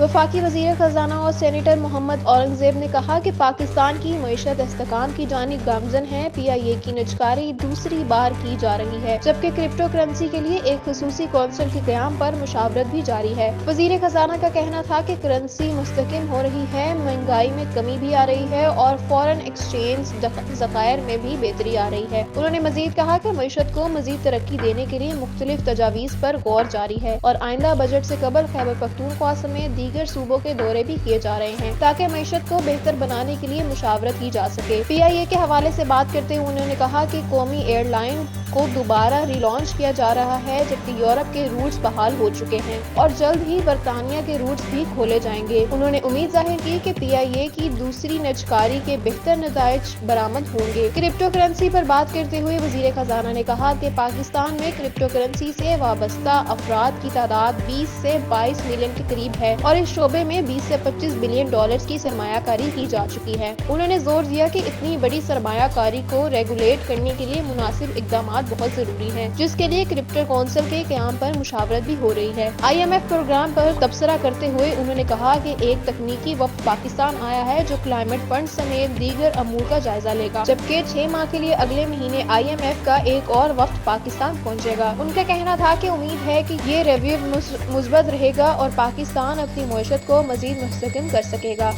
वफाकी वज़ीर खजाना और सेनेटर मोहम्मद औरंगजेब ने कहा कि पाकिस्तान की मईशत इस्तेहकाम की जानिब गामजन है। PIA की निजकारी दूसरी बार की जा रही है, जबकि क्रिप्टो करेंसी के लिए एक खुसूसी कौंसिल के क़याम पर मुशावरत भी जारी है। वज़ीर खजाना का कहना था कि करेंसी मुस्तकिम हो रही है, महंगाई में कमी भी आ रही है और फॉरेन एक्सचेंज ज़खायर में भी बेहतरी आ रही है। उन्होंने मजीद कहा कि मईशत को मजीद तरक्की देने के लिए मुख्तलिफ तजावीज़ पर गौर जारी है और आइंदा बजट से कबल खैबर पख्तूनख्वा समेत दीगर सूबों के दौरे भी किए जा रहे हैं ताकि मईशत को बेहतर बनाने के लिए मुशावरत की जा सके। PIA के हवाले से बात करते हुए उन्होंने कहा कि कौमी एयरलाइन को दोबारा रिलॉन्च किया जा रहा है, जबकि यूरोप के रूट्स बहाल हो चुके हैं और जल्द ही बरतानिया के रूट्स भी खोले जाएंगे। उन्होंने उम्मीद जाहिर की कि PIA की दूसरी निजकारी के बेहतर नताइज बरामद होंगे। क्रिप्टो करेंसी पर बात करते हुए वज़ीर खजाना ने कहा कि पाकिस्तान में क्रिप्टो करेंसी से वाबस्ता अफराद की तादाद 20 से 22 मिलियन के करीब है और इस शोबे में 20 से 25 बिलियन डॉलर्स की सरमायाकारी की जा चुकी है। उन्होंने जोर दिया कि इतनी बड़ी सरमायाकारी को रेगुलेट करने के लिए मुनासिब इक़दाम बहुत जरूरी है, जिसके लिए क्रिप्टो कौंसिल के क़याम पर मुशावरत भी हो रही है। IMF प्रोग्राम पर तबसरा करते हुए उन्होंने कहा कि एक तकनीकी वफ्द पाकिस्तान आया है जो क्लाइमेट फंड समेत दीगर अमूर का जायजा लेगा, जबकि 6 माह के लिए अगले महीने IMF का एक और वफ्द पाकिस्तान पहुंचेगा। उनका कहना था कि उम्मीद है कि ये रिव्यू मुस्बत रहेगा और पाकिस्तान अपनी मईशत को मजीद मुस्तहकम कर सकेगा।